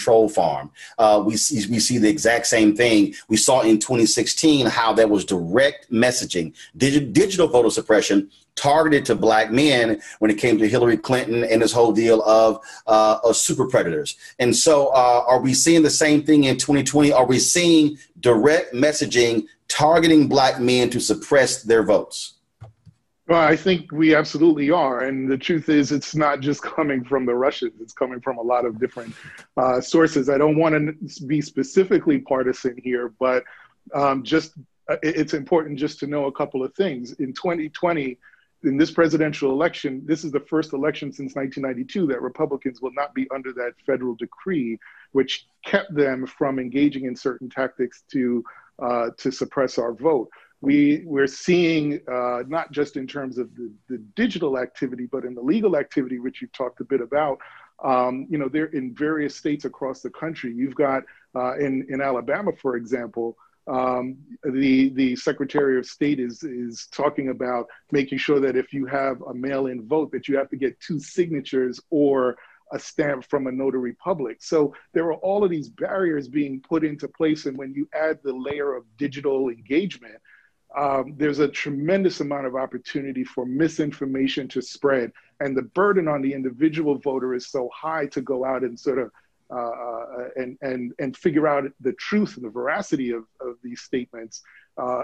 control farm. We see the exact same thing. We saw in 2016 how there was direct messaging, digital voter suppression targeted to Black men when it came to Hillary Clinton and this whole deal of super predators. And so are we seeing the same thing in 2020? Are we seeing direct messaging targeting Black men to suppress their votes? Well, I think we absolutely are. And the truth is, it's not just coming from the Russians. It's coming from a lot of different sources. I don't want to be specifically partisan here, but it's important just to know a couple of things. In 2020, in this presidential election, this is the first election since 1992 that Republicans will not be under that federal decree, which kept them from engaging in certain tactics to suppress our vote. We're seeing, not just in terms of the digital activity, but in the legal activity, which you've talked a bit about. They're in various states across the country. You've got in Alabama, for example, the Secretary of State is talking about making sure that if you have a mail-in vote, that you have to get 2 signatures or a stamp from a notary public. So there are all of these barriers being put into place. And when you add the layer of digital engagement, there's a tremendous amount of opportunity for misinformation to spread. And the burden on the individual voter is so high to go out and sort of and figure out the truth and the veracity of these statements.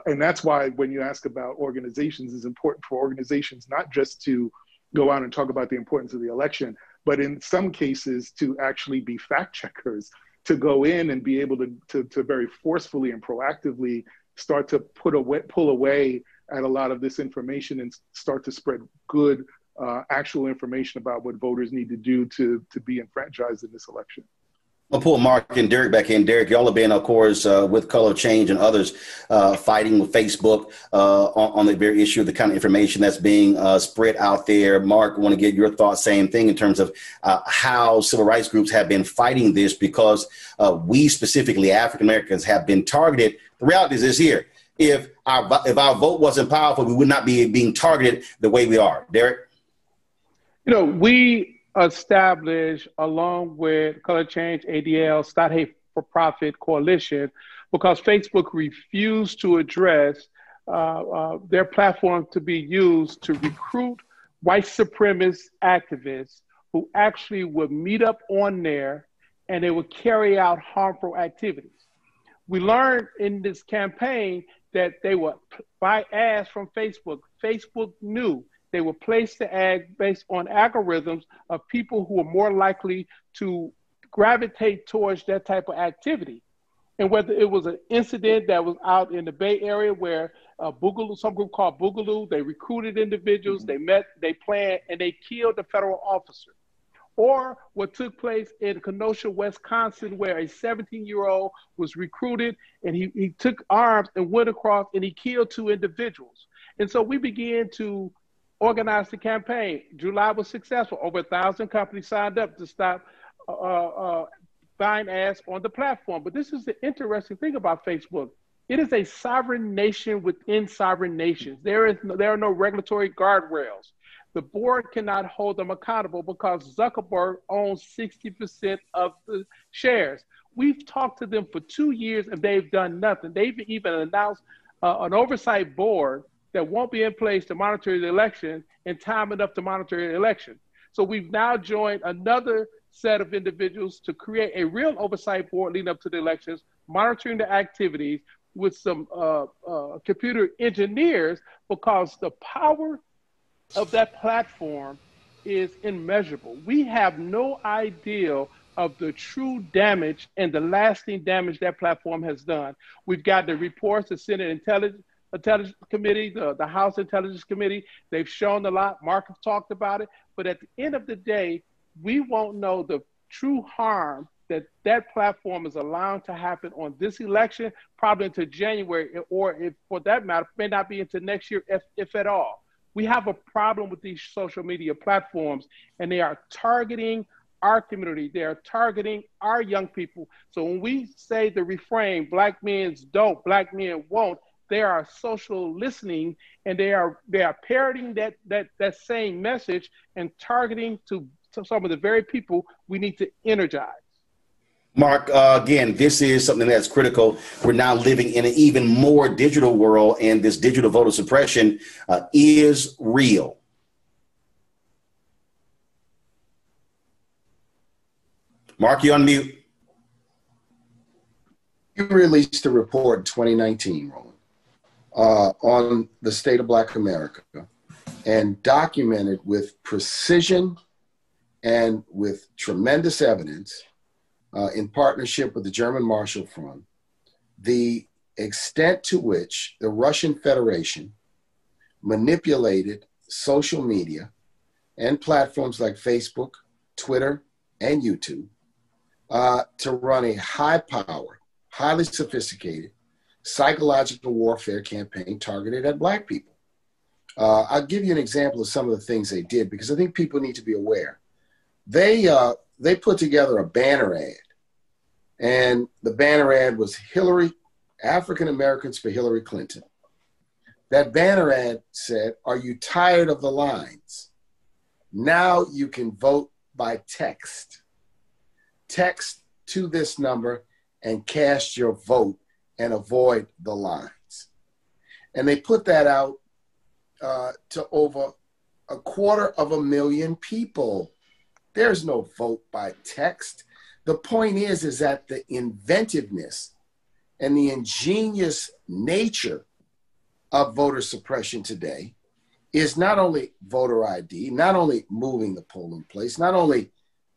And that's why when you ask about organizations, it's important for organizations not just to go out and talk about the importance of the election, but in some cases to actually be fact checkers, to go in and be able to very forcefully and proactively start to pull away at a lot of this information and start to spread good actual information about what voters need to do to be enfranchised in this election. I'll pull Marc and Derrick back in. Derrick, y'all have been, of course, with Color Change and others fighting with Facebook on the very issue of the kind of information that's being spread out there. Marc, I want to get your thoughts, same thing in terms of how civil rights groups have been fighting this, because we specifically, African Americans, have been targeted. The reality is this here. If our vote wasn't powerful, we would not be being targeted the way we are. Derrick? We established, along with Color Change, ADL, Stop Hate for Profit Coalition, because Facebook refused to address their platform to be used to recruit white supremacist activists who actually would meet up on there and they would carry out harmful activities. We learned in this campaign that they would buy ads from Facebook. Facebook knew they would place the ad based on algorithms of people who are more likely to gravitate towards that type of activity. And whether it was an incident that was out in the Bay Area where some group called Boogaloo, they recruited individuals, they met, they planned, and they killed the federal officer. Or what took place in Kenosha, Wisconsin, where a 17-year-old was recruited and he took arms and went across and he killed 2 individuals. And so we began to organize the campaign. July was successful. Over 1,000 companies signed up to stop buying ads on the platform. But this is the interesting thing about Facebook. It is a sovereign nation within sovereign nations. There are no regulatory guardrails. The board cannot hold them accountable because Zuckerberg owns 60% of the shares. We've talked to them for 2 years and they've done nothing. They've even announced an oversight board that won't be in place to monitor the election in time enough to monitor the election. So we've now joined another set of individuals to create a real oversight board leading up to the elections, monitoring the activities with some computer engineers, because the power of that platform is immeasurable. We have no idea of the true damage and the lasting damage that platform has done. We've got the reports, the Senate Intelligence Committee, the House Intelligence Committee. They've shown a lot. Marc has talked about it. But at the end of the day, we won't know the true harm that platform is allowing to happen on this election, probably into January, or if for that matter, may not be into next year, if at all. We have a problem with these social media platforms, and they are targeting our community. They are targeting our young people. So when we say the refrain, Black men don't, Black men won't, they are social listening, and they are parroting that same message and targeting to some of the very people we need to energize. Marc, again, this is something that's critical. We're now living in an even more digital world, and this digital voter suppression is real. Marc, you on mute. You released a report in 2019, Roland, on the state of Black America and documented with precision and with tremendous evidence in partnership with the German Marshall Fund, the extent to which the Russian Federation manipulated social media and platforms like Facebook, Twitter, and YouTube to run a high-powered, highly sophisticated psychological warfare campaign targeted at Black people. I'll give you an example of some of the things they did because I think people need to be aware. They put together a banner ad, and the banner ad was African Americans for Hillary Clinton. That banner ad said, "Are you tired of the lines? Now you can vote by text. Text to this number and cast your vote and avoid the lines." And they put that out to over 250,000 people. There's no vote by text. The point is that the inventiveness and the ingenious nature of voter suppression today is not only voter ID, not only moving the polling place, not only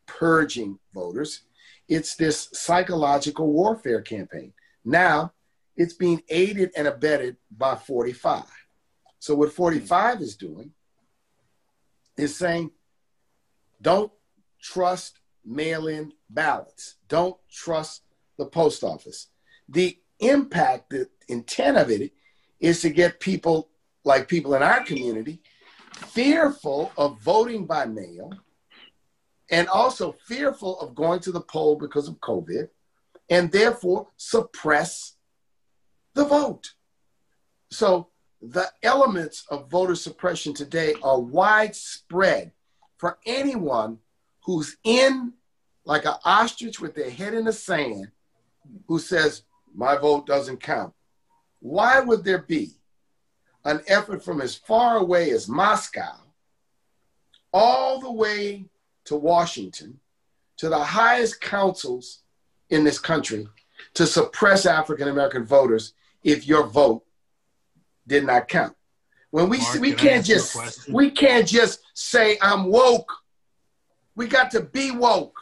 purging voters, it's this psychological warfare campaign. Now, it's being aided and abetted by 45. So what 45 is doing is saying, don't trust mail-in ballots. Don't trust the post office. The impact, the intent of it is to get people, like people in our community, fearful of voting by mail and also fearful of going to the poll because of COVID, and therefore suppress the vote. So the elements of voter suppression today are widespread for anyone who's in like an ostrich with their head in the sand, who says, my vote doesn't count. Why would there be an effort from as far away as Moscow all the way to Washington, to the highest councils in this country, to suppress African-American voters if your vote did not count? When we can't just say I'm woke. We got to be woke.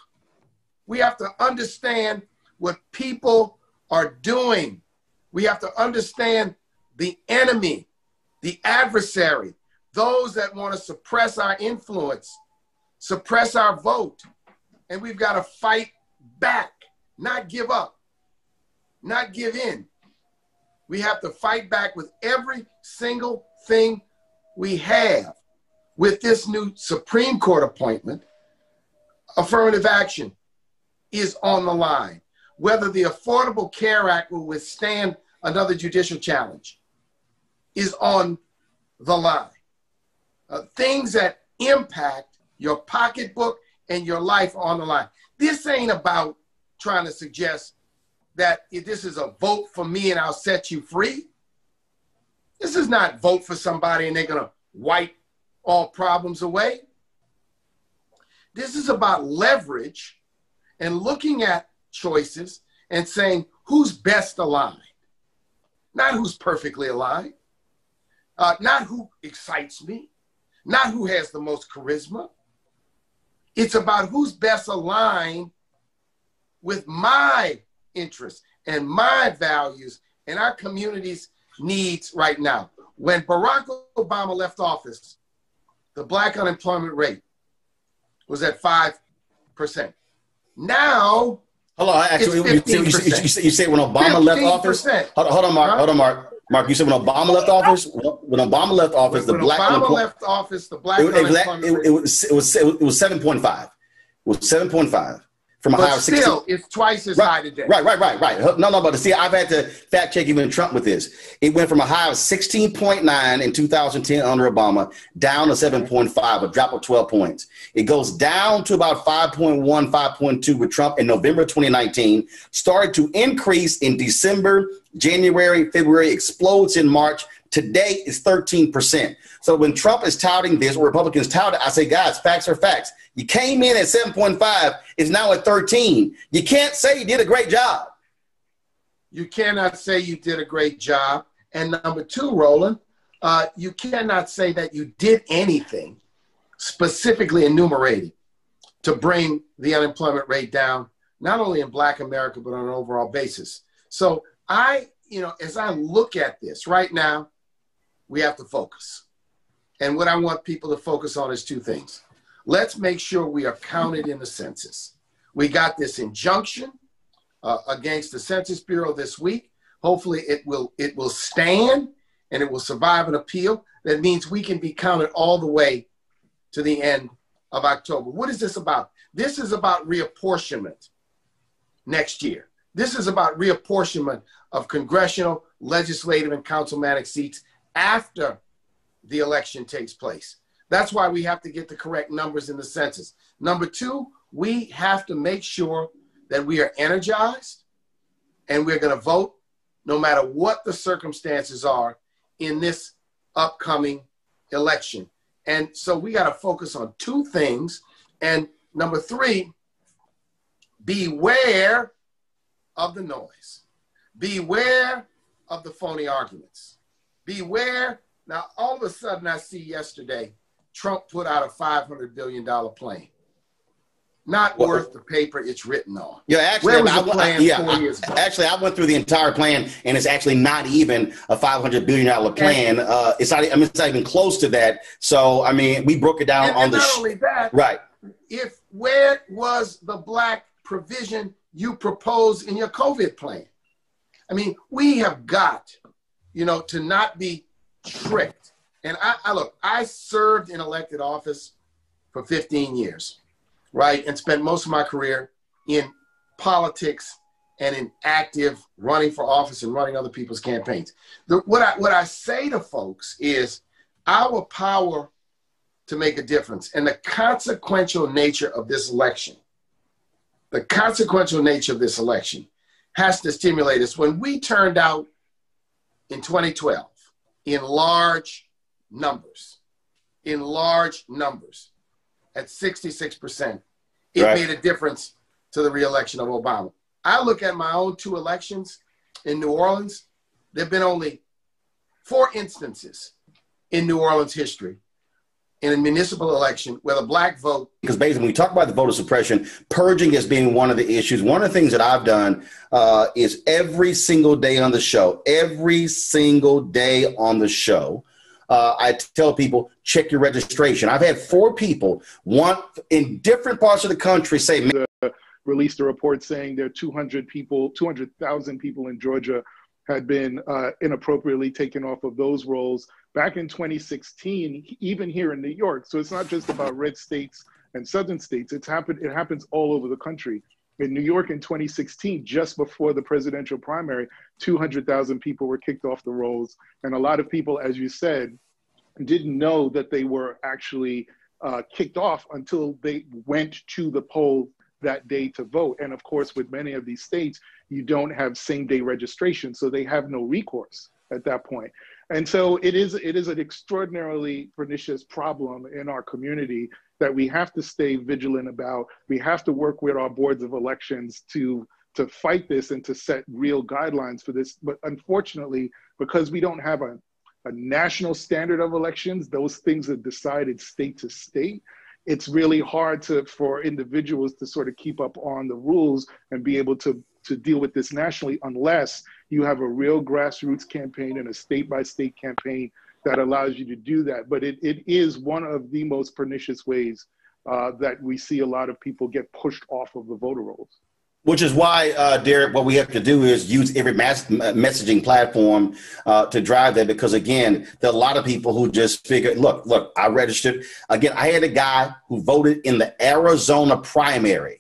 We have to understand what people are doing. We have to understand the enemy, the adversary, those that want to suppress our influence, suppress our vote. And we've got to fight back, not give up, not give in. We have to fight back with every single thing we have. With this new Supreme Court appointment, affirmative action is on the line. Whether the Affordable Care Act will withstand another judicial challenge is on the line. Things that impact your pocketbook and your life are on the line. This ain't about trying to suggest that if this is a vote for me and I'll set you free. This is not vote for somebody and they're going to wipe all problems away. This is about leverage and looking at choices and saying who's best aligned, not who's perfectly aligned, not who excites me, not who has the most charisma. It's about who's best aligned with my interests and my values and our community's needs right now. When Barack Obama left office, the Black unemployment rate was at 5%. Now, hold on. Actually, you say when Obama left office. Hold on, Marc. Hold on, Marc. Marc, you said when Obama left office. When Obama left office, the black unemployment rate was 7.5. It was 7.5. from a but high of 16. Still, it's twice as high today. Right. No, but see, I've had to fact check even Trump with this. It went from a high of 16.9 in 2010 under Obama down to 7.5, a drop of 12 points. It goes down to about 5.1, 5.2 with Trump in November 2019, started to increase in December, January, February, explodes in March. Today is 13%. So when Trump is touting this, or Republicans tout it, I say, guys, facts are facts. You came in at 7.5, it's now at 13. You can't say you did a great job. You cannot say you did a great job. And number two, Roland, you cannot say that you did anything specifically enumerated to bring the unemployment rate down, not only in Black America, but on an overall basis. So as I look at this right now, we have to focus. And what I want people to focus on is two things. Let's make sure we are counted in the census. We got this injunction against the Census Bureau this week. Hopefully it will stand and it will survive an appeal. That means we can be counted all the way to the end of October. What is this about? This is about reapportionment next year. This is about reapportionment of congressional, legislative, and councilmanic seats after the election takes place. That's why we have to get the correct numbers in the census. Number two, we have to make sure that we are energized and we're going to vote no matter what the circumstances are in this upcoming election. And so we got to focus on two things. And number three, beware of the noise. Beware of the phony arguments. Beware. Now, all of a sudden I see yesterday, Trump put out a $500 billion plan. Not worth the paper it's written on. Yeah, actually, actually, I went through the entire plan, and it's actually not even a $500 billion plan. It's not. I mean, it's not even close to that. So, I mean, we broke it down on the. Not only that, right? Where was the Black provision you proposed in your COVID plan? I mean, we have got, to not be tricked. And I served in elected office for 15 years. Right, and spent most of my career in politics and in active running for office and running other people's campaigns. What I say to folks is our power to make a difference and the consequential nature of this election, has to stimulate us. When we turned out in 2012 in large numbers, at 66%, it made a difference to the reelection of Obama. I look at my own two elections in New Orleans. There have been only 4 instances in New Orleans history in a municipal election where the Black vote. Because basically, when we talk about the voter suppression, purging as being one of the issues. One of the things that I've done is every single day on the show, I tell people, check your registration. I've had 4 people, one in different parts of the country, say, released a report saying there are 200,000 people in Georgia had been inappropriately taken off of those rolls back in 2016, even here in New York. So it's not just about red states and southern states. It happens all over the country. In New York in 2016, just before the presidential primary, 200,000 people were kicked off the rolls. And a lot of people, as you said, didn't know that they were actually kicked off until they went to the poll that day to vote. And of course, with many of these states, you don't have same-day registration, so they have no recourse at that point. And so it is an extraordinarily pernicious problem in our community that we have to stay vigilant about. We have to work with our boards of elections to fight this and to set real guidelines for this. But unfortunately, because we don't have a national standard of elections, those things are decided state to state. It's really hard for individuals to sort of keep up on the rules and be able to deal with this nationally unless you have a real grassroots campaign and a state-by-state campaign that allows you to do that. But it is one of the most pernicious ways that we see a lot of people get pushed off of the voter rolls. Which is why, Derrick, what we have to do is use every messaging platform to drive that. Because, again, there are a lot of people who just figure, look, I registered. Again, I had a guy who voted in the Arizona primary.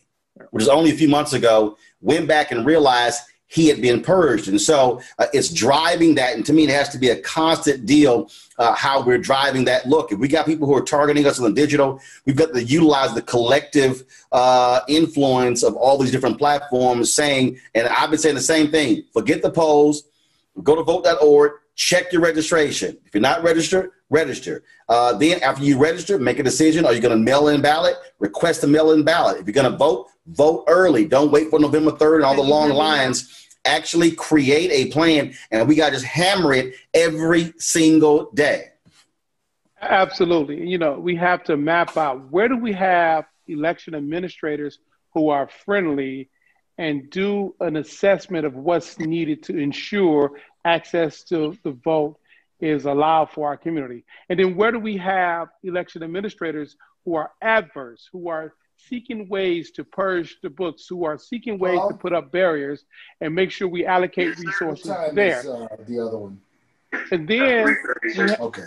which is only a few months ago, went back and realized he had been purged. And so it's driving that. And to me, it has to be a constant deal how we're driving that look. If we got people who are targeting us on the digital, we've got to utilize the collective influence of all these different platforms saying, and I've been saying the same thing, forget the polls, go to vote.org, check your registration. If you're not registered, register. Then after you register, make a decision. Are you going to mail in ballot? Request a mail in ballot. If you're going to vote, vote early. Don't wait for November 3rd and all the long lines. Actually create a plan, and we got to just hammer it every single day. Absolutely. You know, we have to map out where do we have election administrators who are friendly and do an assessment of what's needed to ensure access to the vote is allowed for our community. And then where do we have election administrators who are adverse, who are seeking ways to purge the books, who are seeking ways to put up barriers and make sure we allocate resources there. The other one. And then, okay.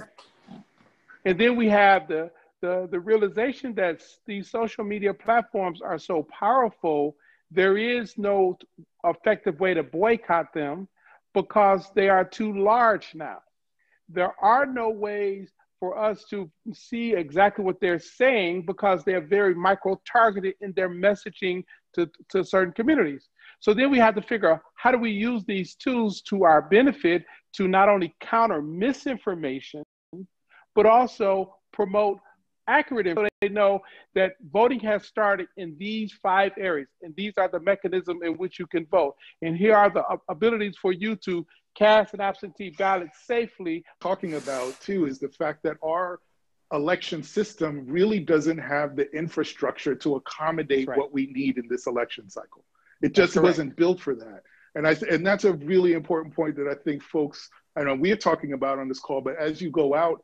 And then we have the realization that these social media platforms are so powerful, there is no effective way to boycott them because they are too large now. There are no ways for us to see exactly what they're saying because they're very micro-targeted in their messaging to certain communities. So then we have to figure out how do we use these tools to our benefit to not only counter misinformation, but also promote accurate information. They know that voting has started in these 5 areas, and these are the mechanisms in which you can vote. And here are the abilities for you to cast an absentee ballot safely. Talking about too is the fact that our election system really doesn't have the infrastructure to accommodate what we need in this election cycle. It just wasn't built for that. And that's a really important point that I think folks, I know we're talking about on this call, but as you go out,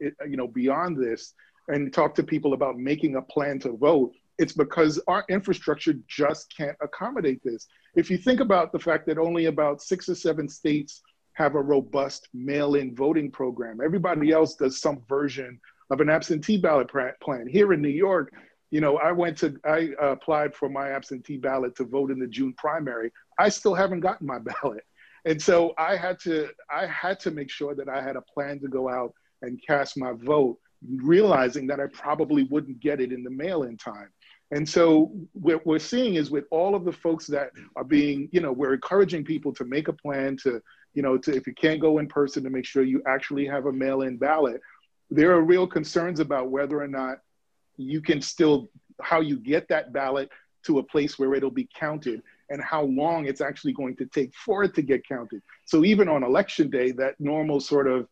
beyond this and talk to people about making a plan to vote, it's because our infrastructure just can't accommodate this. If you think about the fact that only about 6 or 7 states have a robust mail-in voting program. Everybody else does some version of an absentee ballot plan. Here in New York, I applied for my absentee ballot to vote in the June primary. I still haven't gotten my ballot. And so I had to make sure that I had a plan to go out and cast my vote, realizing that I probably wouldn't get it in the mail-in time. And so what we're seeing is with all of the folks that are being, we're encouraging people to make a plan to if you can't go in person, to make sure you actually have a mail-in ballot. There are real concerns about whether or not you can how you get that ballot to a place where it'll be counted and how long it's actually going to take for it to get counted. So even on election day, that normal sort of,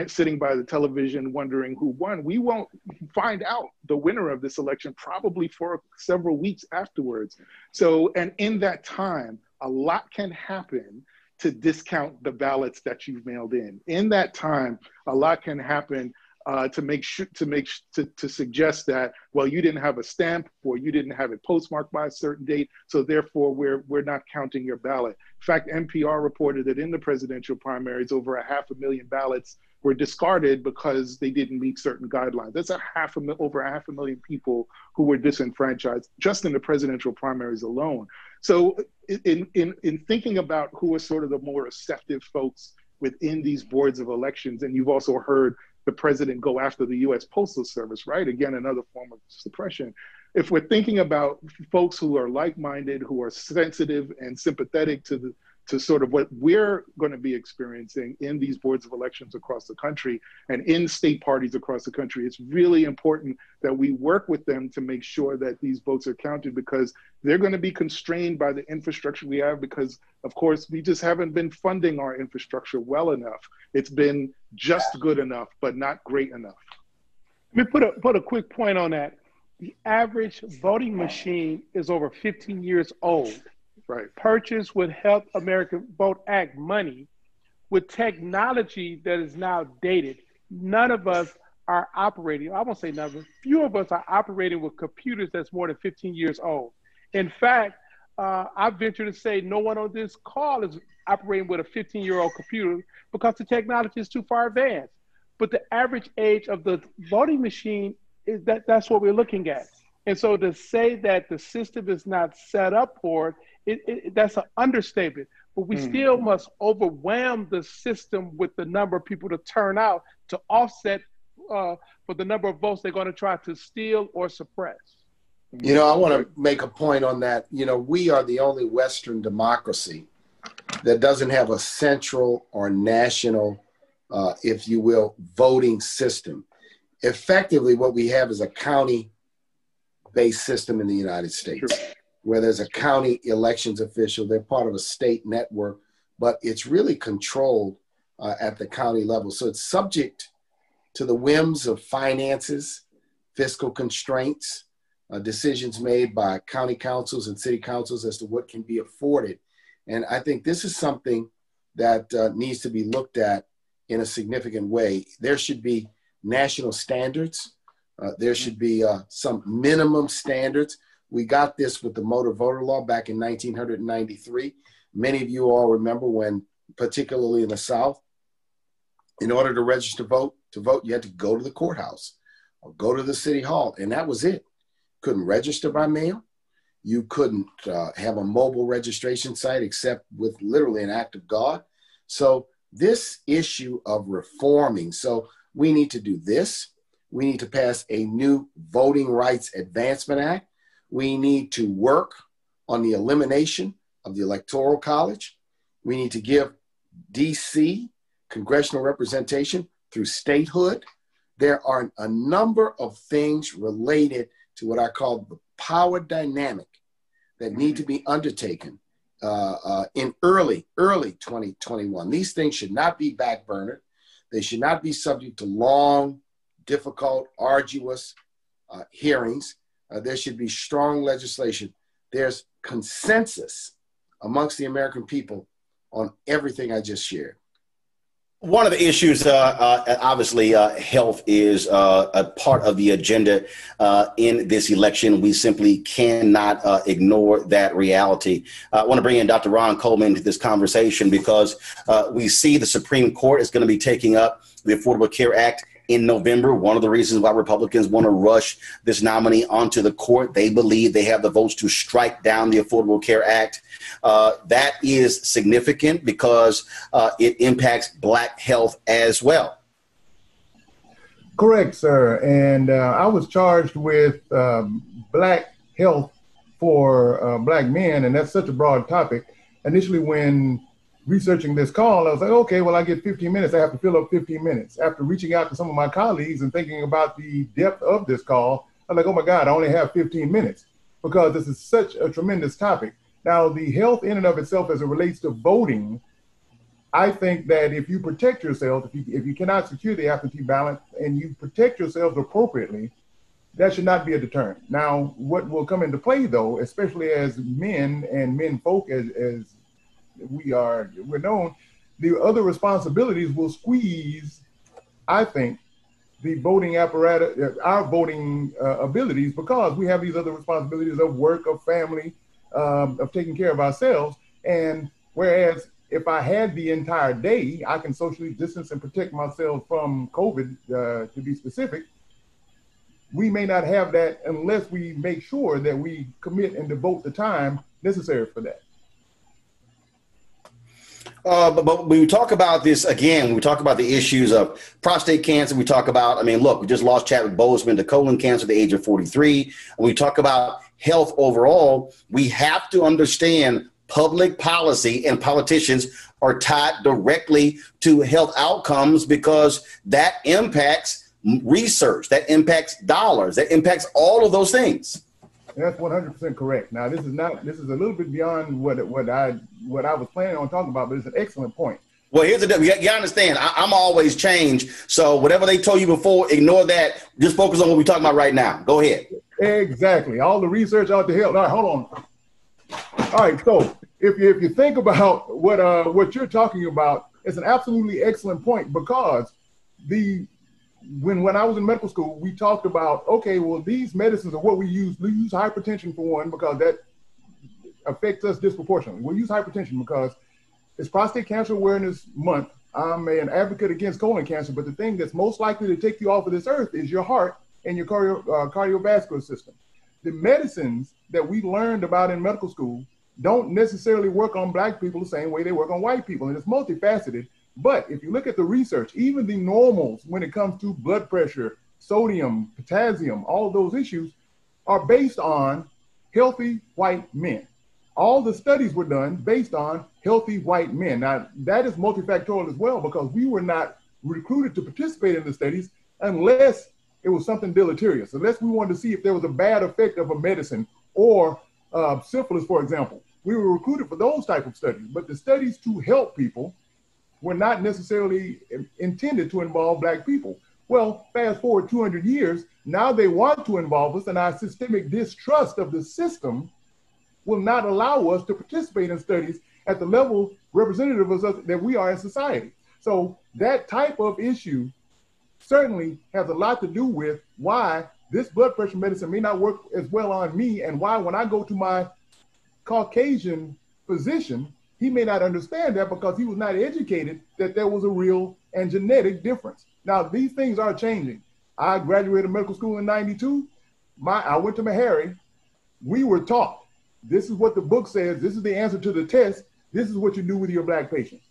sitting by the television wondering who won, we won't find out the winner of this election probably for several weeks afterwards. So, and in that time, a lot can happen to discount the ballots that you've mailed in. In that time, a lot can happen to suggest that, well, you didn't have a stamp or you didn't have it postmarked by a certain date, so therefore we're not counting your ballot. In fact, NPR reported that in the presidential primaries, over 500,000 ballots were discarded because they didn't meet certain guidelines. That's over 500,000 people who were disenfranchised just in the presidential primaries alone. So in thinking about who are sort of the more receptive folks within these boards of elections, and you've also heard the president go after the U.S. Postal Service, right? Again, another form of suppression. If we're thinking about folks who are like-minded, who are sensitive and sympathetic to sort of what we're going to be experiencing in these boards of elections across the country and in state parties across the country, it's really important that we work with them to make sure that these votes are counted, because they're going to be constrained by the infrastructure we have, because of course we just haven't been funding our infrastructure well enough. It's been just good enough, but not great enough. Let me put a quick point on that. The average voting machine is over 15 years old. Right. Purchased with Help America Vote Act money, with technology that is now dated. None of us are operating, I won't say none, but few of us are operating with computers that's more than 15 years old. In fact, I venture to say no one on this call is operating with a 15-year-old computer because the technology is too far advanced. But the average age of the voting machine is that's what we're looking at. And so to say that the system is not set up for it, that's an understatement. But we still must overwhelm the system with the number of people to turn out to offset for the number of votes they're going to try to steal or suppress. You know, I want to make a point on that. You know, we are the only Western democracy that doesn't have a central or national, if you will, voting system. Effectively, what we have is a county-based system in the United States, where there's a county elections official. They're part of a state network, but it's really controlled at the county level. So it's subject to the whims of finances, fiscal constraints, decisions made by county councils and city councils as to what can be afforded. And I think this is something that needs to be looked at in a significant way. There should be national standards. There should be some minimum standards. We got this with the motor voter law back in 1993. Many of you all remember when, particularly in the South, in order to register to vote, you had to go to the courthouse or go to the city hall, and that was it. Couldn't register by mail. You couldn't have a mobile registration site except with literally an act of God. So this issue of reforming, so we need to do this. We need to pass a new Voting Rights Advancement Act. We need to work on the elimination of the Electoral College. We need to give DC congressional representation through statehood. There are a number of things related to what I call the power dynamic that need to be undertaken in early 2021. These things should not be backburnered. They should not be subject to long, difficult, arduous hearings. There should be strong legislation. There's consensus amongst the American people on everything I just shared. One of the issues, obviously, health is a part of the agenda in this election. We simply cannot ignore that reality. I want to bring in Dr. Ron Coleman into this conversation because we see the Supreme Court is going to be taking up the Affordable Care Act in November. One of the reasons why Republicans want to rush this nominee onto the court, they believe they have the votes to strike down the Affordable Care Act. That is significant because it impacts Black health as well. Correct, sir. And I was charged with Black health for Black men, and that's such a broad topic. Initially, when researching this call, I was like, okay, well, I get 15 minutes. I have to fill up 15 minutes. After reaching out to some of my colleagues and thinking about the depth of this call, I'm like, oh my God, I only have 15 minutes because this is such a tremendous topic. Now, the health in and of itself as it relates to voting, I think that if you protect yourself, if you cannot secure the absentee ballot and you protect yourselves appropriately, that should not be a deterrent. Now, what will come into play, though, especially as men and men folk as we're known, the other responsibilities will squeeze, I think, the voting apparatus, our voting abilities, because we have these other responsibilities of work, of family, of taking care of ourselves. And whereas if I had the entire day, I can socially distance and protect myself from COVID, to be specific. We may not have that unless we make sure that we commit and devote the time necessary for that. But when we talk about this again, when we talk about the issues of prostate cancer, we talk about, I mean, look, we just lost Chadwick Boseman to colon cancer at the age of 43. When we talk about health overall, we have to understand public policy and politicians are tied directly to health outcomes because that impacts research, that impacts dollars, that impacts all of those things. That's 100% correct. Now, this is a little bit beyond what I was planning on talking about, but it's an excellent point. Well, here's the deal. You understand, I'm always changed. So whatever they told you before, ignore that. Just focus on what we're talking about right now. Go ahead. Exactly. All the research out the hell. All right, hold on. All right. So if you think about what you're talking about, it's an absolutely excellent point because when I was in medical school, we talked about, okay, well, these medicines are what we use. We use hypertension for one because that affects us disproportionately. We'll use hypertension because it's Prostate Cancer Awareness Month. I'm an advocate against colon cancer, but the thing that's most likely to take you off of this earth is your heart and your cardiovascular system. the medicines that we learned about in medical school don't necessarily work on black people the same way they work on white people. And it's multifaceted. But if you look at the research, even the normals when it comes to blood pressure, sodium, potassium, all of those issues are based on healthy white men. All the studies were done based on healthy white men. Now, that is multifactorial as well, because we were not recruited to participate in the studies unless it was something deleterious, unless we wanted to see if there was a bad effect of a medicine or syphilis, for example. We were recruited for those type of studies, but the studies to help people were not necessarily intended to involve black people. Well, fast forward 200 years, now they want to involve us, and our systemic distrust of the system will not allow us to participate in studies at the level representative of us that we are in society. So that type of issue certainly has a lot to do with why this blood pressure medicine may not work as well on me, and why when I go to my Caucasian physician, he may not understand that because he was not educated that there was a real and genetic difference. Now, these things are changing. I graduated medical school in '92. I went to Meharry. We were taught, this is what the book says, this is the answer to the test, this is what you do with your black patients.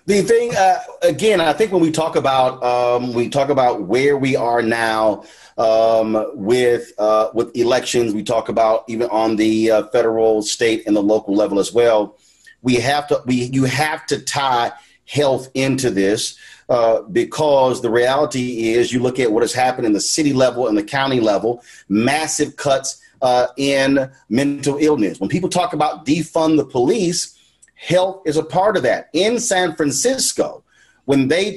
The thing, again, I think when we talk about where we are now with elections, we talk about even on the federal, state, and the local level as well. You have to tie health into this because the reality is, you look at what has happened in the city level and the county level, massive cuts in mental illness. When people talk about defund the police, health is a part of that. In San Francisco, when they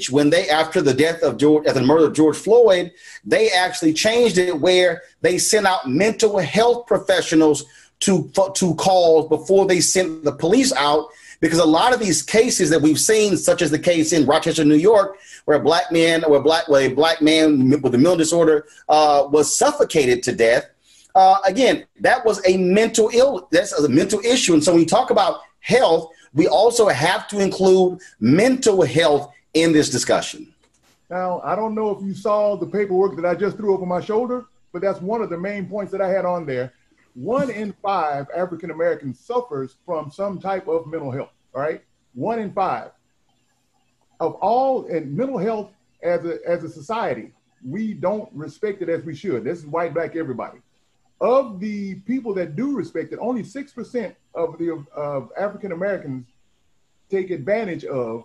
after the murder of George Floyd, they actually changed it where they sent out mental health professionals to calls before they sent the police out, because a lot of these cases that we've seen, such as the case in Rochester, New York, where a black man with a mental disorder was suffocated to death. Again, that was a mental that's a mental issue. And so when you talk about health, we also have to include mental health in this discussion. Now, I don't know if you saw the paperwork that I just threw over my shoulder, but that's one of the main points that I had on there. 1 in 5 African Americans suffers from some type of mental health, all right? 1 in 5. Of all, and mental health as a society, we don't respect it as we should. This is white, black, everybody. Of the people that do respect it, only 6% of African Americans take advantage of,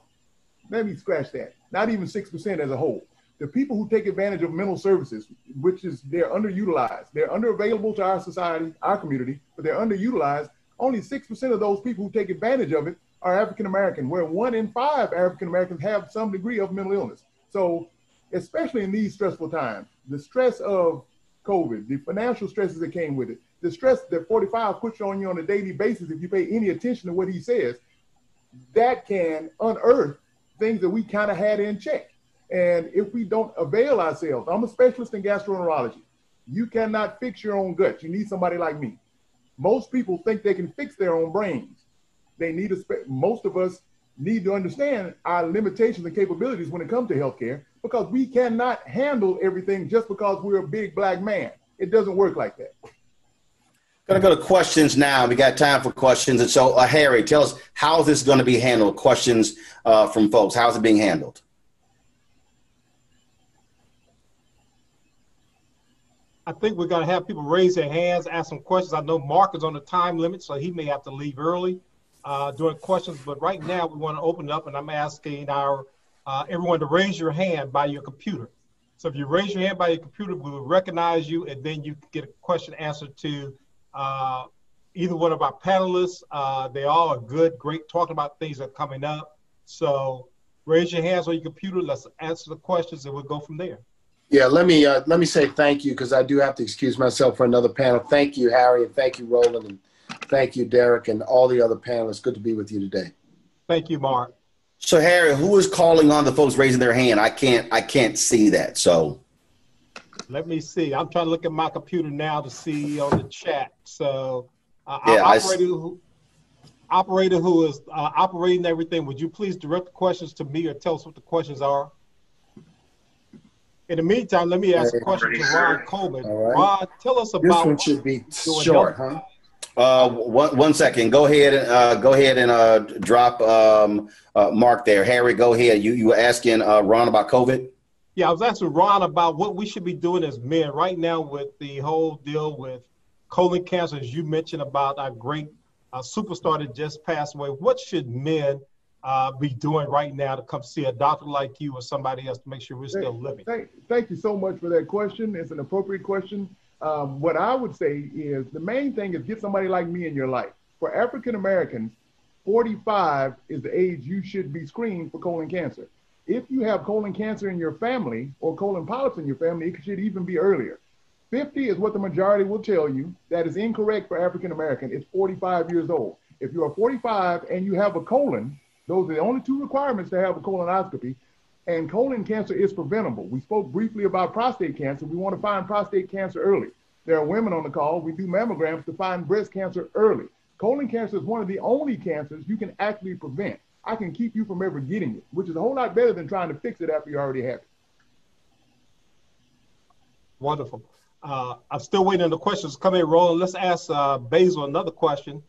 let me scratch that, not even 6% as a whole. The people who take advantage of mental services, which is they're underutilized, they're underavailable to our society, our community, but they're underutilized. Only 6% of those people who take advantage of it are African American, where 1 in 5 African Americans have some degree of mental illness. So especially in these stressful times, the stress of COVID, the financial stresses that came with it, the stress that 45 puts on you on a daily basis, if you pay any attention to what he says, that can unearth things that we kind of had in check. And if we don't avail ourselves, I'm a specialist in gastroenterology. You cannot fix your own gut. You need somebody like me. Most people think they can fix their own brains. Most of us need to understand our limitations and capabilities when it comes to healthcare, because we cannot handle everything just because we're a big black man. It doesn't work like that. Going to go to questions now. We got time for questions. And so, Harry, tell us, how is this going to be handled? Questions from folks. How is it being handled? I think we're going to have people raise their hands, ask some questions. I know Marc is on the time limit, so he may have to leave early during questions. But right now, we want to open it up, and I'm asking everyone to raise your hand by your computer. So if you raise your hand by your computer, we will recognize you, and then you get a question answered to either one of our panelists. They all are good, great, talking about things that are coming up. So raise your hands on your computer. Let's answer the questions, and we'll go from there. Yeah, let me say thank you, because I do have to excuse myself for another panel. Thank you, Harry, and thank you, Roland, and thank you, Derrick, and all the other panelists. Good to be with you today. Thank you, Marc. So, Harry, who is calling on the folks raising their hand? I can't see that. So let me see. I'm trying to look at my computer now to see on the chat. So, operator who is operating everything, would you please direct the questions to me or tell us what the questions are? In the meantime, let me ask a question to Ron Coleman. All right. Ron, tell us about. This one should be short, huh? 1 second. Go ahead and drop Mark there. Harry, go ahead. You were asking Ron about COVID? Yeah, I was asking Ron about what we should be doing as men right now with the whole deal with colon cancer, as you mentioned about our great superstar that just passed away. What should men be doing right now to come see a doctor like you or somebody else to make sure we're still living? Thank you so much for that question. It's an appropriate question. What I would say is the main thing is get somebody like me in your life. For African Americans, 45 is the age you should be screened for colon cancer. If you have colon cancer in your family or colon polyps in your family, it should even be earlier. 50 is what the majority will tell you. That is incorrect for African American. It's 45 years old. If you are 45 and you have a colon, those are the only two requirements to have a colonoscopy, and colon cancer is preventable. We spoke briefly about prostate cancer. We want to find prostate cancer early. There are women on the call. We do mammograms to find breast cancer early. Colon cancer is one of the only cancers you can actually prevent. I can keep you from ever getting it, which is a whole lot better than trying to fix it after you already have it. Wonderful. I'm still waiting on the questions to come in, Roland. Let's ask Basil another question.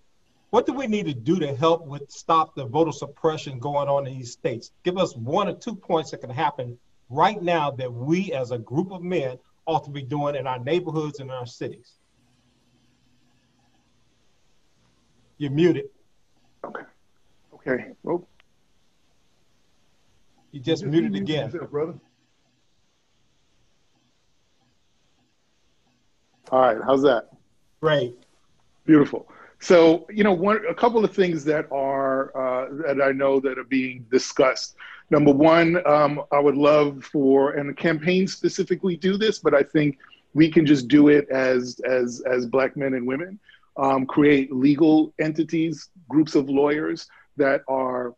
What do we need to do to help stop the voter suppression going on in these states? Give us 1 or 2 points that can happen right now that we as a group of men ought to be doing in our neighborhoods and our cities. You're muted. Okay. Well, you just muted again. Yourself, brother. All right. How's that? Great. Beautiful. So, a couple of things that are that I know that are being discussed. Number one, I would love for, and the campaigns specifically do this, but I think we can just do it as Black men and women, create legal entities, groups of lawyers that are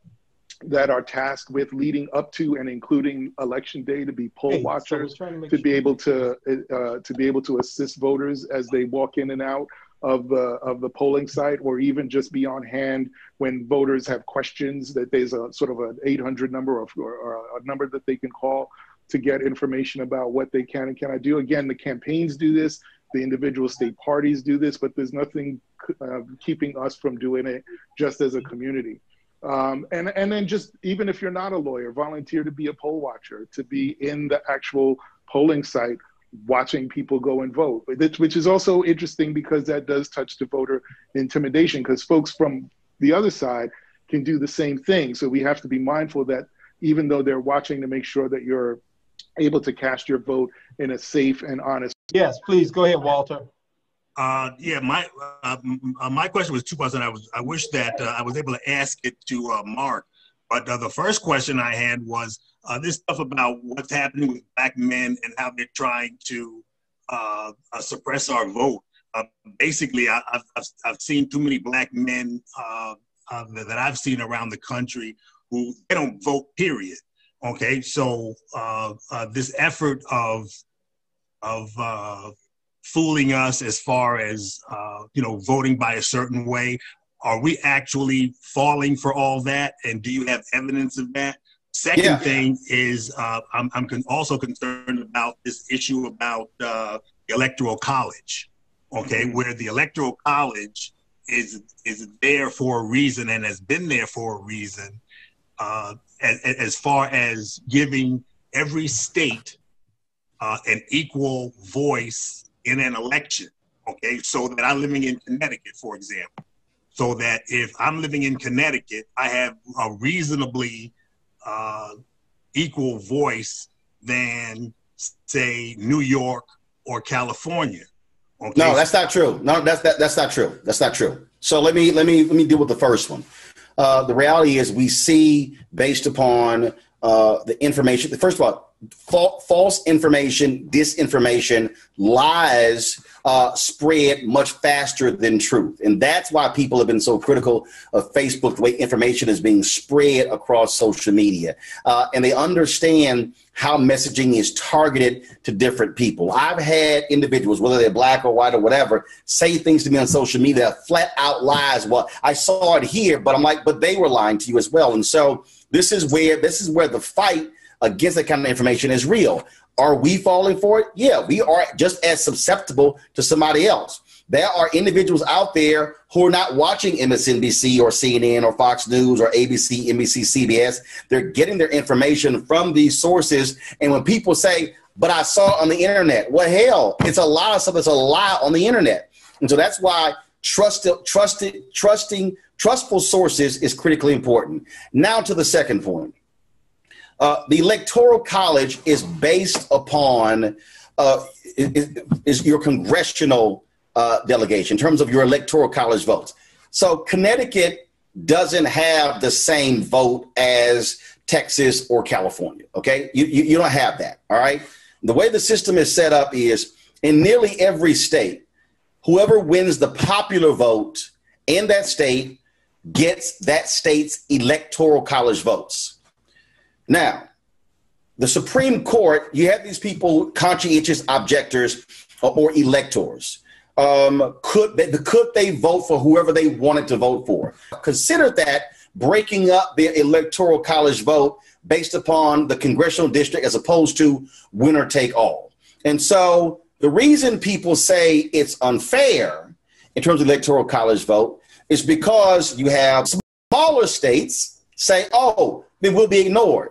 tasked with leading up to and including election day to be poll watchers, to be able to assist voters as they walk in and out of the polling site, or even just be on hand when voters have questions, that there's a sort of an 800 number or a number that they can call to get information about what they can and cannot do. Again, the campaigns do this, the individual state parties do this, but there's nothing keeping us from doing it just as a community. And then just, even if you're not a lawyer, volunteer to be a poll watcher, to be in the actual polling site, watching people go and vote, which is also interesting because that does touch the voter intimidation, because folks from the other side can do the same thing. So we have to be mindful that even though they're watching, to make sure that you're able to cast your vote in a safe and honest. Yes, please go ahead, Walter. Yeah, my question was 2 questions. I wish that I was able to ask it to Marc, but the first question I had was this stuff about what's happening with Black men and how they're trying to suppress our vote. Basically, I've seen too many Black men that I've seen around the country who they don't vote, period. Okay, so this effort of fooling us as far as voting by a certain way, are we actually falling for all that? And do you have evidence of that? Second thing is I'm also concerned about this issue about the Electoral College, okay, where the Electoral College is there for a reason and has been there for a reason, as far as giving every state an equal voice in an election, okay? So that I'm living in Connecticut, for example, so that if I'm living in Connecticut, I have a reasonably equal voice than, say, New York or California. Okay? No, that's not true. No, that's not true. That's not true. So let me deal with the first one. The reality is we see, based upon the information, first of all, false information, disinformation, lies spread much faster than truth. And that's why people have been so critical of Facebook, the way information is being spread across social media. And they understand how messaging is targeted to different people. I've had individuals, whether they're Black or white or whatever, say things to me on social media, flat out lies. Well, I saw it here, but I'm like, but they were lying to you as well. And so this is where the fight against that kind of information is real. Are we falling for it? Yeah, we are just as susceptible to somebody else. There are individuals out there who are not watching MSNBC or CNN or Fox News or ABC, NBC, CBS. They're getting their information from these sources. And when people say, but I saw it on the internet, well, hell, it's a lot of stuff that's a lie on the internet. And so that's why trustful sources is critically important. Now to the second point. The Electoral College is based upon is your congressional delegation in terms of your Electoral College votes. So Connecticut doesn't have the same vote as Texas or California, okay? You don't have that, all right? The way the system is set up is in nearly every state, whoever wins the popular vote in that state gets that state's Electoral College votes. Now, the Supreme Court, you have these people, conscientious objectors or electors. Could they vote for whoever they wanted to vote for? Consider that breaking up the Electoral College vote based upon the congressional district as opposed to winner take all. And so the reason people say it's unfair in terms of Electoral College vote is because you have smaller states say, oh, they will be ignored.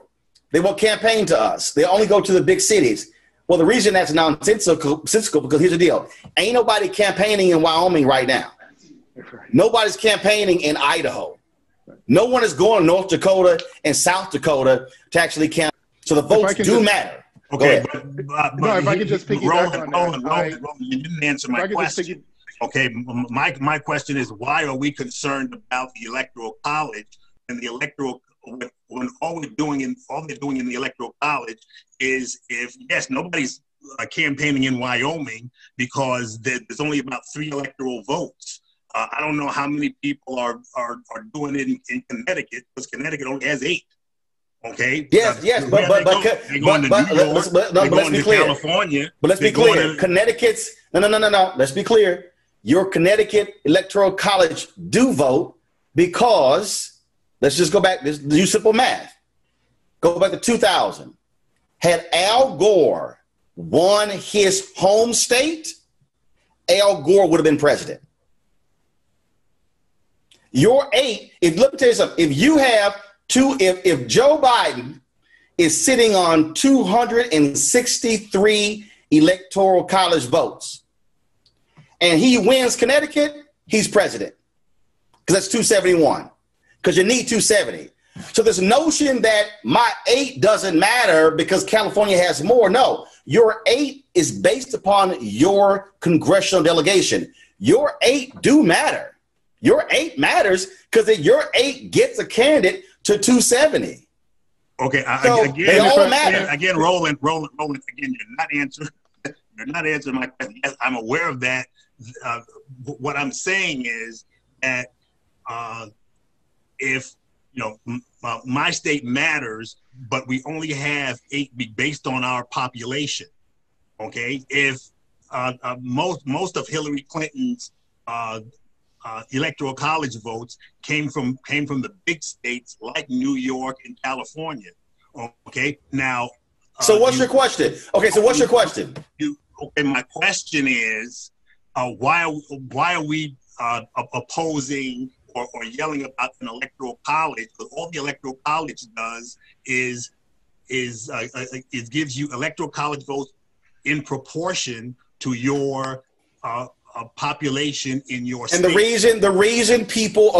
They won't campaign to us. They only go to the big cities. Well, the reason that's nonsensical because here's the deal. Ain't nobody campaigning in Wyoming right now. Nobody's campaigning in Idaho. No one is going to North Dakota and South Dakota to actually campaign. So the votes do matter. Okay, but if I could just piggyback on that. Roland, you didn't answer my question. Okay, my question is, why are we concerned about the Electoral College and the Electoral when all they're doing in the Electoral College is nobody's campaigning in Wyoming because there's only about 3 electoral votes. I don't know how many people are doing it in Connecticut because Connecticut only has 8. Okay. Yes, but let's be clear. California, but let's be clear. Connecticut's no. Let's be clear. Your Connecticut Electoral College do vote because. Let's just go back. Let's do simple math. Go back to 2000. Had Al Gore won his home state, Al Gore would have been president. Your 8, let me tell you something. If you have if Joe Biden is sitting on 263 Electoral College votes and he wins Connecticut, he's president because that's 271. Because you need 270. So this notion that my 8 doesn't matter because California has more. No, your 8 is based upon your congressional delegation. Your 8 do matter. Your 8 matters because your 8 gets a candidate to 270. Okay, they all matter. Again, Roland, again, you're not answering my question. Yes, I'm aware of that. What I'm saying is that if my state matters, but we only have 8 based on our population. Okay, if most of Hillary Clinton's Electoral College votes came from the big states like New York and California. Okay, now. So what's your question? Okay, so what's your question? My question is, why are we opposing or yelling about an Electoral College? Because all the Electoral College does is it gives you Electoral College votes in proportion to your population in your state. And the reason people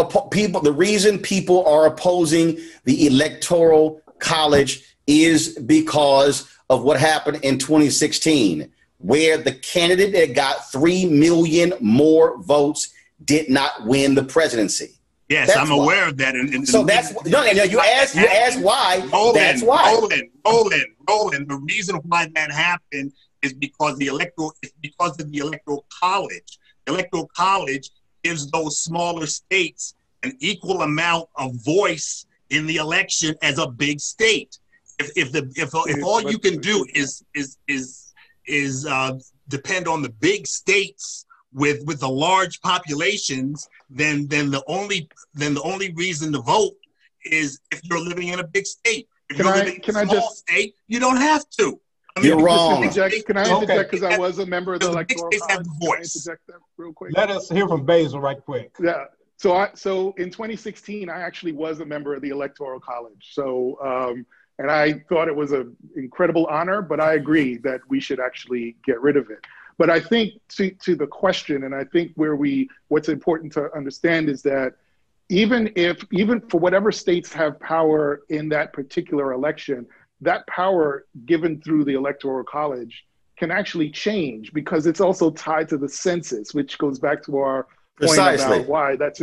are opposing the Electoral College is because of what happened in 2016, where the candidate that got 3 million more votes did not win the presidency. Yes, I'm aware of that. And so that's you ask why. Roland, that's why. Roland. The reason why that happened is because of the Electoral College. The Electoral College gives those smaller states an equal amount of voice in the election as a big state. If all you can do is depend on the big states with the large populations, then the only reason to vote is if you're living in a big state. If you're living in a small state, you don't have to. I mean, you're wrong. Can I interject because I was a member of the Electoral College. Can I interject that real quick? Let us hear from Basil right quick. Yeah. So in 2016, I actually was a member of the Electoral College. So and I thought it was an incredible honor, but I agree that we should actually get rid of it. But I think to the question, and I think what's important to understand is that even for whatever states have power in that particular election, that power given through the Electoral College can actually change because it's also tied to the census, which goes back to our point about why that's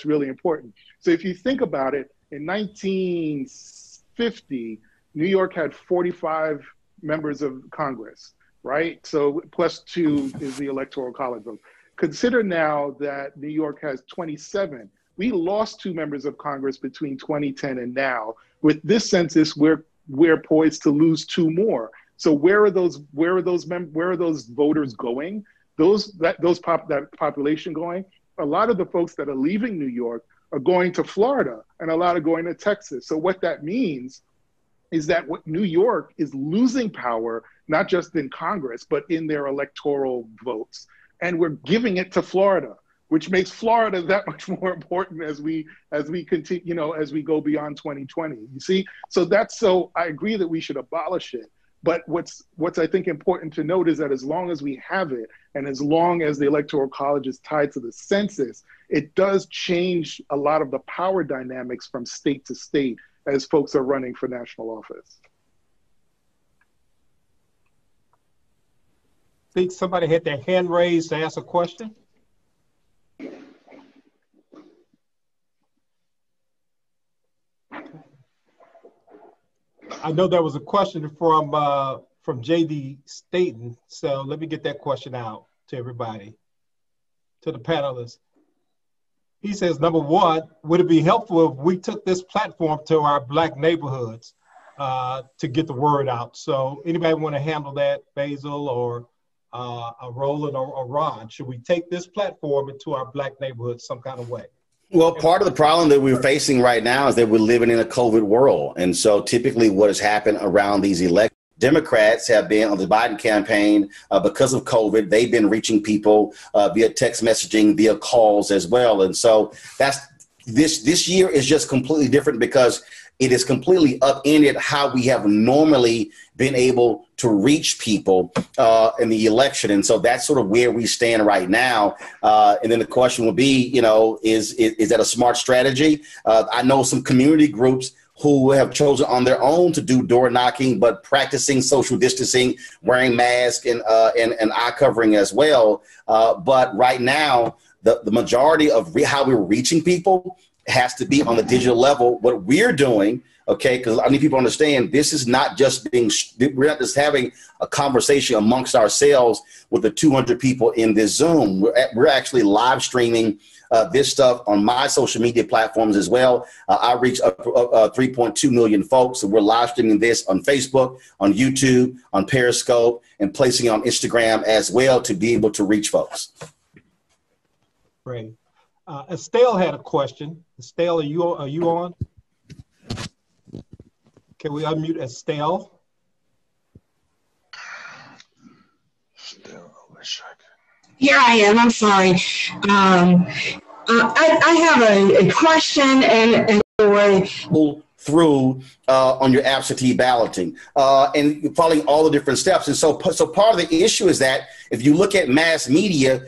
really important. So if you think about it, in 1950, New York had 45 members of Congress, right? So +2 is the Electoral College vote. Consider now that New York has 27. We lost 2 members of Congress between 2010 and now. With this census, we're poised to lose 2 more. So where are those voters going? That population going? A lot of the folks that are leaving New York are going to Florida, and a lot are going to Texas. So what that means is that New York is losing power, not just in Congress, but in their electoral votes. And we're giving it to Florida, which makes Florida that much more important as we continue, as we go beyond 2020. You see, so I agree that we should abolish it. But what's I think important to note is that as long as we have it, and as long as the Electoral College is tied to the census, it does change a lot of the power dynamics from state to state as folks are running for national office. I think somebody had their hand raised to ask a question. I know there was a question from J.D. Staten, so let me get that question out to everybody, to the panelists. He says, number one, would it be helpful if we took this platform to our Black neighborhoods to get the word out? So anybody want to handle that, Basil or Roland or Ron? Should we take this platform into our Black neighborhoods some kind of way? Well, part of the problem that we're facing right now is that we're living in a COVID world. And so typically what has happened around these elections, Democrats have been on the Biden campaign because of COVID. They've been reaching people via text messaging, via calls as well. And so this year is just completely different because it is completely upended how we have normally been able to reach people in the election. And so that's sort of where we stand right now. And then the question will be, is that a smart strategy? I know some community groups who have chosen on their own to do door knocking, but practicing social distancing, wearing masks and eye covering as well. But right now, the majority of how we're reaching people has to be on the digital level. What we're doing, okay, because I need people to understand this is not just we're not just having a conversation amongst ourselves with the 200 people in this Zoom. We're actually live streaming this stuff on my social media platforms as well. I reach 3.2 million folks. So we're live streaming this on Facebook, on YouTube, on Periscope, and placing it on Instagram as well to be able to reach folks. Great. Estelle had a question. Estelle, are you on? Can we unmute Estelle? Here I am. I'm sorry. I have a question and through on your absentee balloting and following all the different steps. And so part of the issue is that if you look at mass media,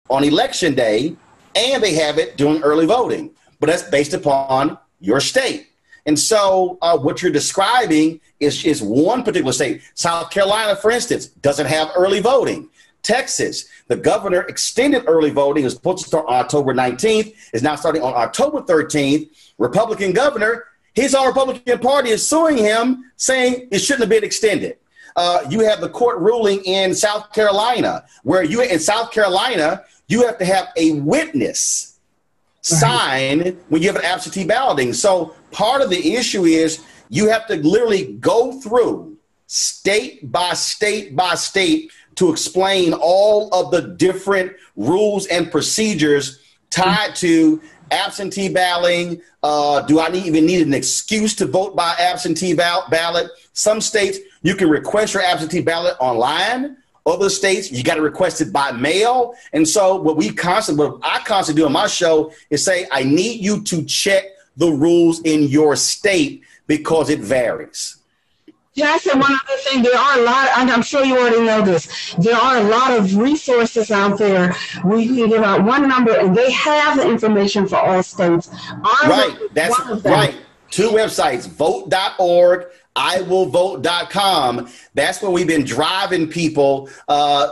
on election day, and they have it during early voting, but that's based upon your state. And so what you're describing is one particular state. South Carolina, for instance, doesn't have early voting. Texas, the governor extended early voting. It was supposed to start on October 19th, is now starting on October 13th. Republican governor, his own Republican Party is suing him, saying it shouldn't have been extended. You have the court ruling in South Carolina, where you have to have a witness sign when you have an absentee balloting. So part of the issue is you have to literally go through state by state by state to explain all of the different rules and procedures tied to absentee balloting. Do I even need an excuse to vote by absentee ballot? Some states, you can request your absentee ballot online. Other states, you got to request it by mail. And so what I constantly do on my show is say, I need you to check the rules in your state because it varies. Yeah, I said one other thing. There are a lot, and I'm sure you already know this, there are a lot of resources out there where you can give out one number and they have the information for all states. Right, that's right. 2 websites, vote.org, iwillvote.com. That's where we've been driving people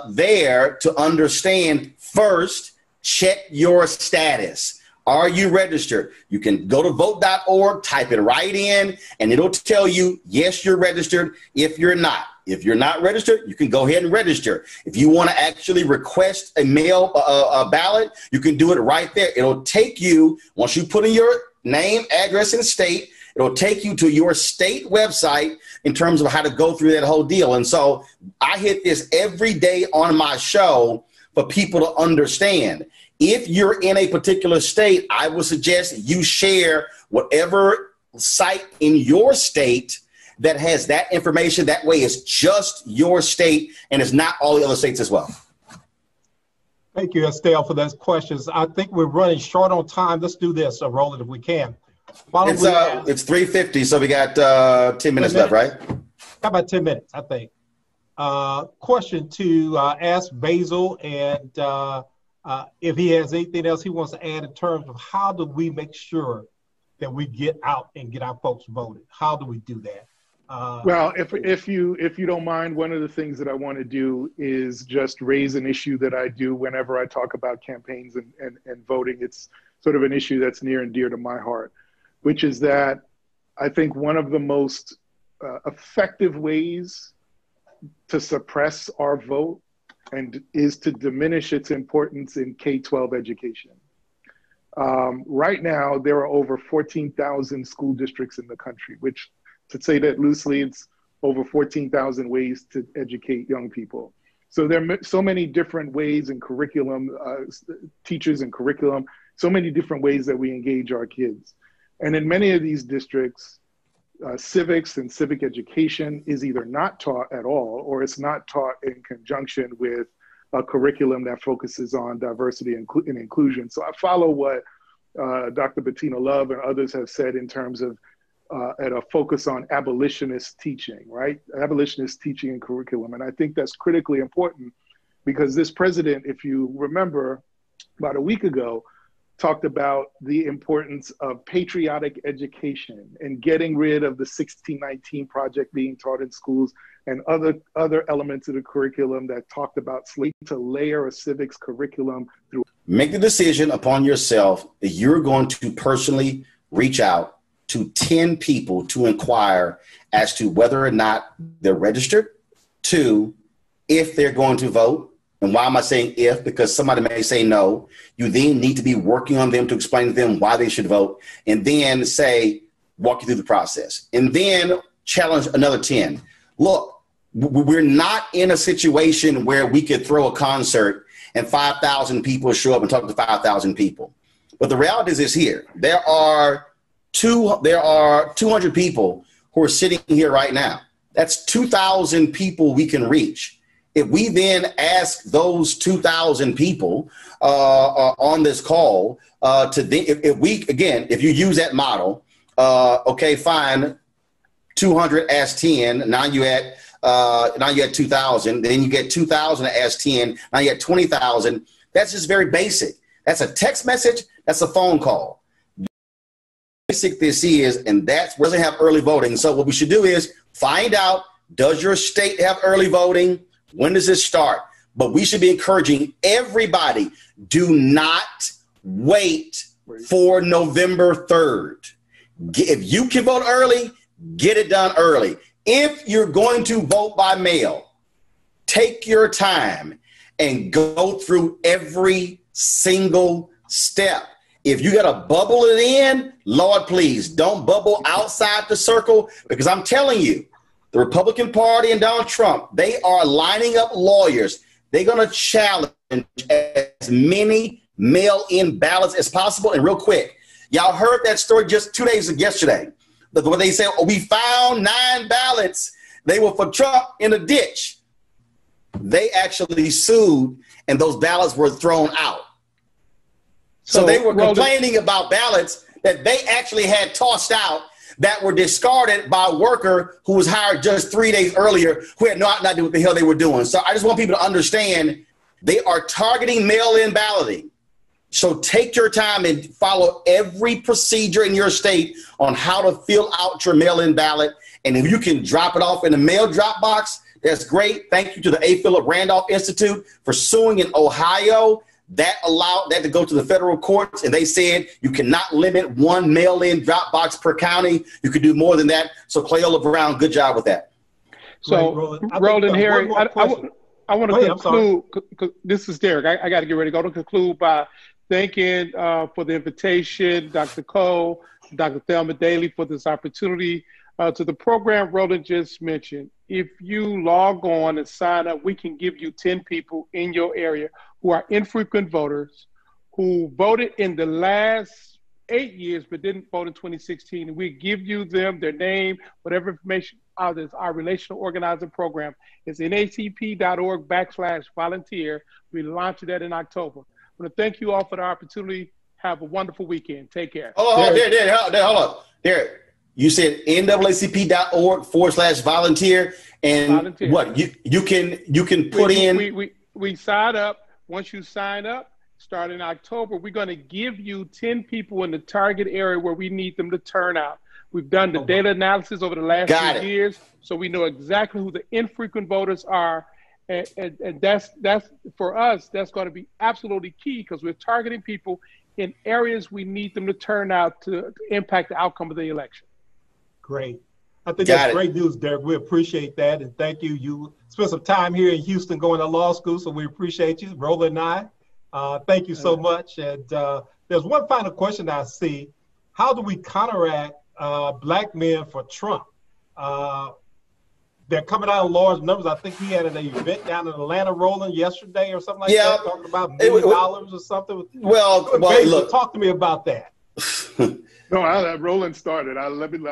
there to understand. First, check your status. Are you registered? You can go to vote.org, type it right in, and it'll tell you, yes, you're registered. If you're not registered, you can go ahead and register. If you want to actually request a mail ballot, you can do it right there. It'll take you, once you put in your name, address, and state, it'll take you to your state website in terms of how to go through that whole deal. And so I hit this every day on my show for people to understand. If you're in a particular state, I would suggest you share whatever site in your state that has that information. That way it's just your state and it's not all the other states as well. Thank you, Estelle, for those questions. I think we're running short on time. Let's do this, Roland, if we can. It's 3:50, so we got 10 minutes left, right? How about 10 minutes, I think. Question to ask Basil, and if he has anything else he wants to add in terms of how do we make sure that we get out and get our folks voted? How do we do that? Well, if you don't mind, one of the things that I want to do is just raise an issue that I do whenever I talk about campaigns and voting. It's sort of an issue that's near and dear to my heart, which is that I think one of the most effective ways to suppress our vote and is to diminish its importance in K-12 education. Right now, there are over 14,000 school districts in the country, which, to say that loosely, it's over 14,000 ways to educate young people. So there are so many different ways in curriculum, teachers and curriculum, so many different ways that we engage our kids. And in many of these districts, civics and civic education is either not taught at all, or it's not taught in conjunction with a curriculum that focuses on diversity and inclusion. So I follow what Dr. Bettina Love and others have said in terms of at a focus on abolitionist teaching, right? Abolitionist teaching and curriculum. And I think that's critically important because this president, if you remember, about a week ago, talked about the importance of patriotic education and getting rid of the 1619 project being taught in schools and other elements of the curriculum that talked about to layer a civics curriculum through. Make the decision upon yourself that you're going to personally reach out to 10 people to inquire as to whether or not they're registered, 2, if they're going to vote. And why am I saying if? Because somebody may say no. You then need to be working on them to explain to them why they should vote, and then say, walk you through the process, and then challenge another 10. Look, we're not in a situation where we could throw a concert and 5,000 people show up and talk to 5,000 people. But the reality is here. There are 200 people who are sitting here right now. That's 2,000 people we can reach. If we then ask those 2,000 people on this call if you use that model, okay, fine, 200 as 10. Now you at 2,000. Then you get 2,000 as 10. Now you get 20,000. That's just very basic. That's a text message. That's a phone call. Basic this is, and that's where they have early voting. So what we should do is find out, does your state have early voting? When does it start? But we should be encouraging everybody, do not wait for November 3rd. If you can vote early, get it done early. If you're going to vote by mail, take your time and go through every single step. If you got to bubble it in, Lord, please don't bubble outside the circle, because I'm telling you, the Republican Party and Donald Trump, they are lining up lawyers. They're going to challenge as many mail-in ballots as possible. And real quick, y'all heard that story just 2 days yesterday. Where they said, oh, we found 9 ballots. They were for Trump in a ditch. They actually sued, and those ballots were thrown out. So they were complaining about ballots that they actually had tossed out that were discarded by a worker who was hired just 3 days earlier, who had no idea what the hell they were doing. So I just want people to understand they are targeting mail-in balloting. So take your time and follow every procedure in your state on how to fill out your mail-in ballot. And if you can drop it off in the mail drop box, that's great. Thank you to the A. Philip Randolph Institute for suing in Ohio. That allowed that to go to the federal courts, and they said you cannot limit one mail-in drop box per county. You could do more than that. So Cleola Brown, good job with that. So Roland, Harry, I want to conclude. This is Derrick. I got to get ready to go. To conclude by thanking for the invitation, Dr. Cole, Dr. Thelma Daly, for this opportunity to the program Roland just mentioned. If you log on and sign up, we can give you 10 people in your area who are infrequent voters, who voted in the last 8 years but didn't vote in 2016. And we give you them, their name, whatever information out of our relational organizing program. It's natp.org/volunteer. We launched that in October. I want to thank you all for the opportunity. Have a wonderful weekend. Take care. Hold on. Derrick, you said NAACP.org/volunteer. And volunteer. What you can put we sign up. Once you sign up, starting in October, we're going to give you 10 people in the target area where we need them to turn out. We've done the data analysis over the last few years, so we know exactly who the infrequent voters are. And that's for us, that's going to be absolutely key because we're targeting people in areas we need them to turn out to impact the outcome of the election. Great. I think that's great news, Derrick. We appreciate that. And thank you. You spent some time here in Houston going to law school, so we appreciate you, Roland and I. Thank you so much. And there's one final question I see. How do we counteract black men for Trump? They're coming out in large numbers. I think he had an event down in Atlanta, Roland, yesterday or something like that, talking about $1 billion or something. Well, look. Talk to me about that. No, I'll let Roland start it. I'll let him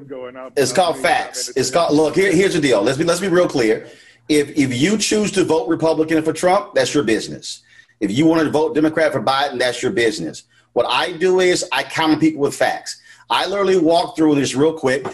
go. And it's called facts. It's called, look, here's the deal. Let's be real clear. If you choose to vote Republican for Trump, that's your business. If you want to vote Democrat for Biden, that's your business. What I do is I counter people with facts. I literally walked through this real quick.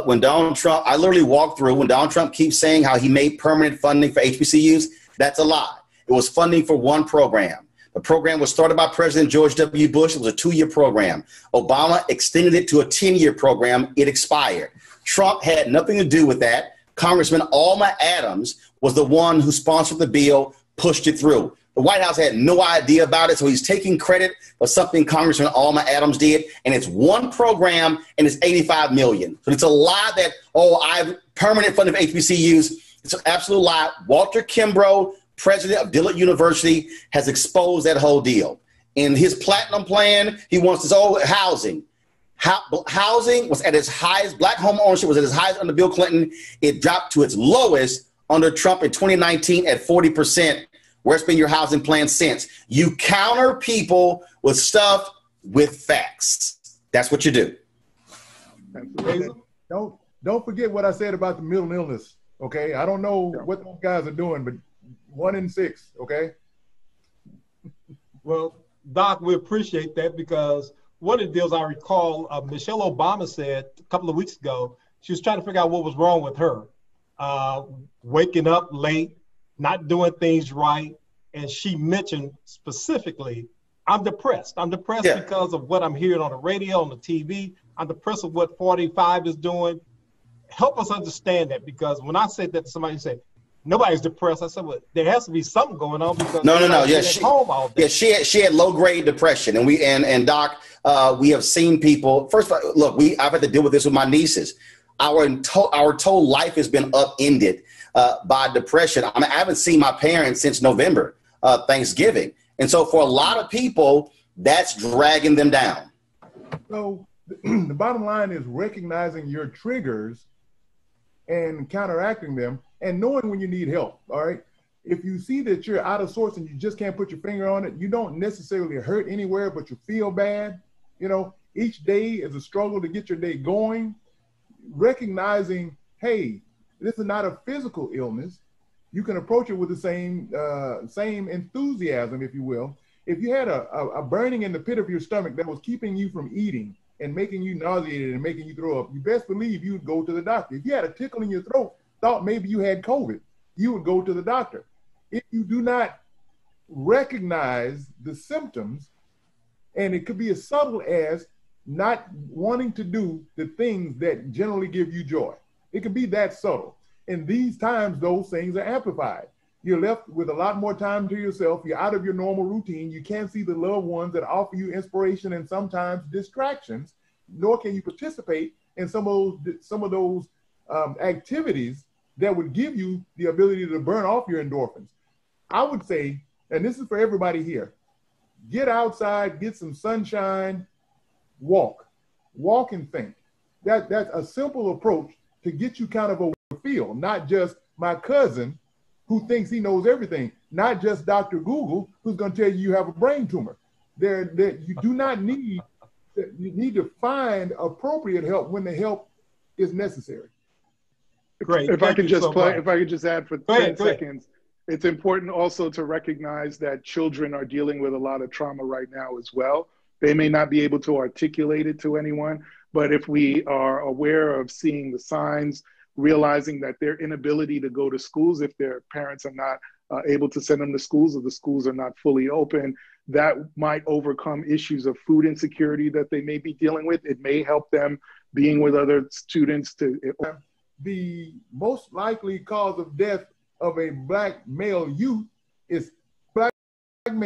When Donald Trump keeps saying how he made permanent funding for HBCUs, that's a lie. It was funding for one program. The program was started by President George W. Bush. It was a 2-year program. Obama extended it to a 10-year program. It expired. Trump had nothing to do with that. Congressman Alma Adams was the one who sponsored the bill, pushed it through. The White House had no idea about it, so he's taking credit for something Congressman Alma Adams did, and it's one program, and it's $85 million. So it's a lie that, I've permanent funding for HBCUs. It's an absolute lie. Walter Kimbrough, president of Dillard University, has exposed that whole deal. In his platinum plan, he wants his own housing. Housing was at its highest, black home ownership was at its highest under Bill Clinton. It dropped to its lowest under Trump in 2019 at 40%. Where's been your housing plan since? You counter people with stuff with facts. That's what you do. Don't forget what I said about the mental illness, okay? I don't know what those guys are doing, but 1 in 6, okay? Well, Doc, we appreciate that because one of the deals I recall Michelle Obama said a couple of weeks ago, she was trying to figure out what was wrong with her. Waking up late, not doing things right. And she mentioned specifically, I'm depressed. I'm depressed because of what I'm hearing on the radio, on the TV. I'm depressed with what 45 is doing. Help us understand that, because when I said that to somebody, said, nobody's depressed. I said, well, there has to be something going on because no. Yeah, she had low grade depression, and Doc, we have seen people. First of all, look, I've had to deal with this with my nieces. Our total life has been upended by depression. I haven't seen my parents since November, Thanksgiving, and so for a lot of people, that's dragging them down. So the bottom line is recognizing your triggers and counteracting them, and knowing when you need help. All right, If you see that you're out of sorts and you just can't put your finger on it, you don't necessarily hurt anywhere, but you feel bad. You know, each day is a struggle to get your day going. Recognizing, hey, this is not a physical illness. You can approach it with the same enthusiasm, if you will. If you had a burning in the pit of your stomach that was keeping you from eating and making you nauseated and making you throw up, you best believe you would go to the doctor. If you had a tickle in your throat, thought maybe you had COVID, you would go to the doctor. If you do not recognize the symptoms, and it could be as subtle as not wanting to do the things that generally give you joy. It could be that subtle. In these times, those things are amplified. You're left with a lot more time to yourself. You're out of your normal routine. You can't see the loved ones that offer you inspiration and sometimes distractions, nor can you participate in some of those activities that would give you the ability to burn off your endorphins. I would say, and this is for everybody here, get outside, get some sunshine, walk and think. That's a simple approach to get you kind of a feel, not just my cousin who thinks he knows everything, not just Dr. Google who's going to tell you have a brain tumor. You do not need, you need to find appropriate help when the help is necessary. Great. If I could just add for 10 seconds, it's important also to recognize that children are dealing with a lot of trauma right now as well. They may not be able to articulate it to anyone, but if we are aware of seeing the signs, realizing that their inability to go to schools, if their parents are not able to send them to schools, or the schools are not fully open, that might overcome issues of food insecurity that they may be dealing with. It may help them being with other students to. The most likely cause of death of a Black male youth is Black male